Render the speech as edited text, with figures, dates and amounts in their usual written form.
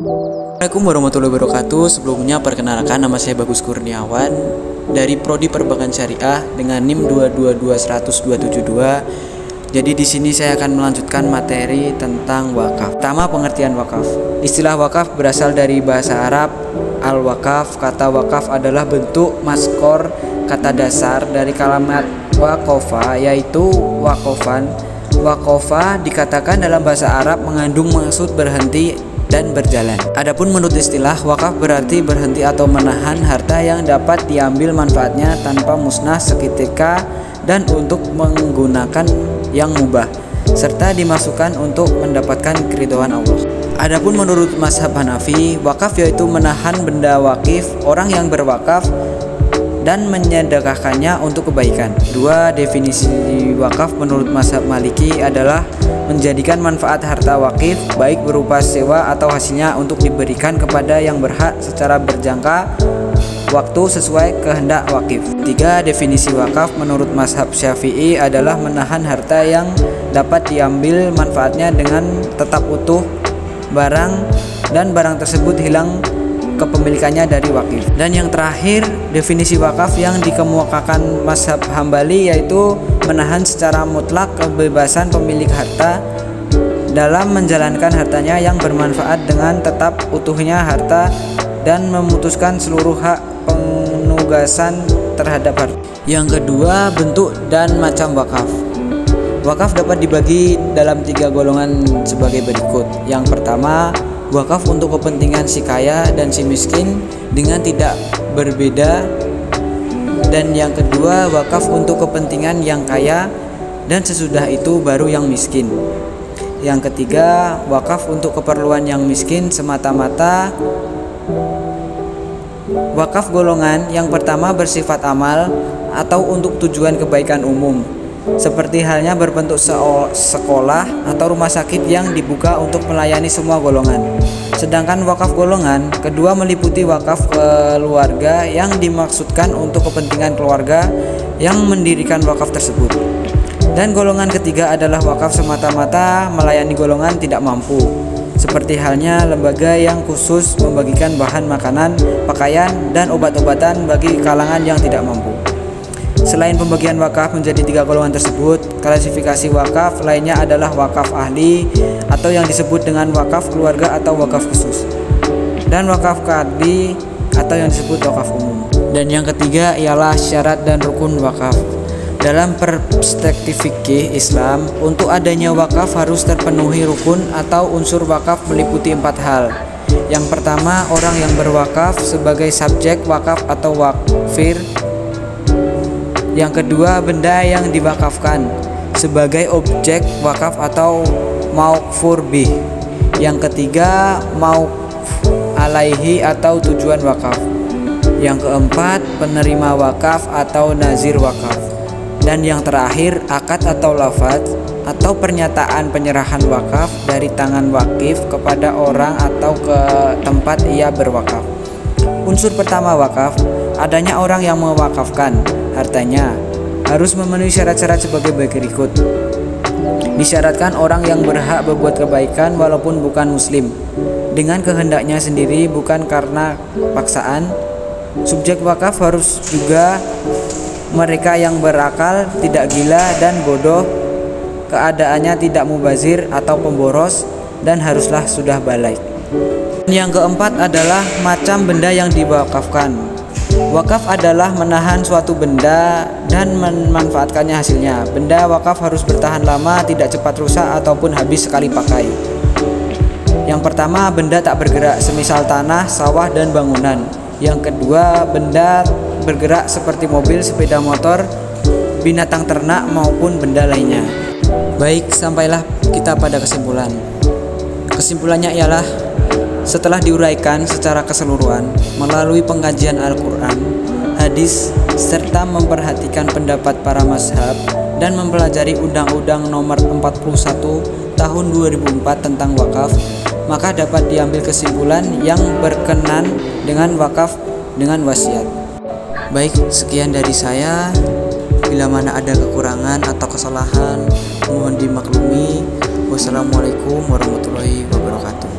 Assalamualaikum warahmatullahi wabarakatuh. Sebelumnya perkenalkan, nama saya Bagus Kurniawan dari Prodi Perbankan Syariah dengan NIM 222100272. Jadi di sini saya akan melanjutkan materi tentang wakaf. Pertama, pengertian wakaf. Istilah wakaf berasal dari bahasa Arab al-wakaf. Kata wakaf adalah bentuk maskor kata dasar dari kalimat wakofa, yaitu wakofan. Wakofa dikatakan dalam bahasa Arab mengandung maksud berhenti dan berjalan. Adapun menurut istilah, wakaf berarti berhenti atau menahan harta yang dapat diambil manfaatnya tanpa musnah seketika dan untuk menggunakan yang mubah, serta dimasukkan untuk mendapatkan keridhaan Allah. Adapun menurut mazhab Hanafi, wakaf yaitu menahan benda wakif orang yang berwakaf dan menyedekahkannya untuk kebaikan. Dua, definisi wakaf menurut mazhab Maliki adalah menjadikan manfaat harta wakif baik berupa sewa atau hasilnya untuk diberikan kepada yang berhak secara berjangka waktu sesuai kehendak wakif. Tiga, definisi wakaf menurut mazhab Syafi'i adalah menahan harta yang dapat diambil manfaatnya dengan tetap utuh barang dan barang tersebut hilang kepemilikannya dari wakif. Dan yang terakhir, definisi wakaf yang dikemukakan mazhab Hambali yaitu menahan secara mutlak kebebasan pemilik harta dalam menjalankan hartanya yang bermanfaat dengan tetap utuhnya harta dan memutuskan seluruh hak penugasan terhadap harta. Yang kedua, bentuk dan macam wakaf. Wakaf dapat dibagi dalam 3 golongan sebagai berikut. Yang pertama, wakaf untuk kepentingan si kaya dan si miskin dengan tidak berbeda. Dan yang kedua, wakaf untuk kepentingan yang kaya dan sesudah itu baru yang miskin. Yang ketiga, wakaf untuk keperluan yang miskin semata-mata. Wakaf golongan yang pertama bersifat amal atau untuk tujuan kebaikan umum, seperti halnya berbentuk sekolah atau rumah sakit yang dibuka untuk melayani semua golongan. Sedangkan wakaf golongan kedua meliputi wakaf keluarga yang dimaksudkan untuk kepentingan keluarga yang mendirikan wakaf tersebut. Dan golongan ketiga adalah wakaf semata-mata melayani golongan tidak mampu, seperti halnya lembaga yang khusus membagikan bahan makanan, pakaian, dan obat-obatan bagi kalangan yang tidak mampu. Selain pembagian wakaf menjadi 3 golongan tersebut, klasifikasi wakaf lainnya adalah wakaf ahli atau yang disebut dengan wakaf keluarga atau wakaf khusus, dan wakaf kadhi atau yang disebut wakaf umum. Dan yang ketiga ialah syarat dan rukun wakaf. Dalam perspektif fikih Islam, untuk adanya wakaf harus terpenuhi rukun atau unsur wakaf meliputi 4 hal. Yang pertama, orang yang berwakaf sebagai subjek wakaf atau wakfir. Yang kedua, benda yang diwakafkan sebagai objek wakaf atau mauqfur bih. Yang ketiga, mauquf alaihi atau tujuan wakaf. Yang keempat, penerima wakaf atau nazir wakaf. Dan yang terakhir, akad atau lafaz atau pernyataan penyerahan wakaf dari tangan wakif kepada orang atau ke tempat ia berwakaf. Unsur pertama wakaf, adanya orang yang mewakafkan hartanya harus memenuhi syarat-syarat sebagai berikut. Disyaratkan orang yang berhak berbuat kebaikan walaupun bukan muslim dengan kehendaknya sendiri, bukan karena paksaan. Subjek wakaf harus juga mereka yang berakal, tidak gila dan bodoh, keadaannya tidak mubazir atau pemboros, dan haruslah sudah balik. Yang keempat adalah macam benda yang diwakafkan. Wakaf adalah menahan suatu benda dan memanfaatkannya hasilnya. Benda wakaf harus bertahan lama, tidak cepat rusak ataupun habis sekali pakai. Yang pertama, benda tak bergerak, semisal tanah, sawah, dan bangunan. Yang kedua, benda bergerak seperti mobil, sepeda motor, binatang ternak maupun benda lainnya. Baik, sampailah kita pada kesimpulan. Kesimpulannya ialah setelah diuraikan secara keseluruhan melalui pengkajian Al-Quran, hadis, serta memperhatikan pendapat para mazhab dan mempelajari Undang-Undang Nomor 41 Tahun 2004 tentang wakaf, maka dapat diambil kesimpulan yang berkenan dengan wakaf dengan wasiat. Baik, sekian dari saya. Bila mana ada kekurangan atau kesalahan, mohon dimaklumi. Wassalamualaikum warahmatullahi wabarakatuh.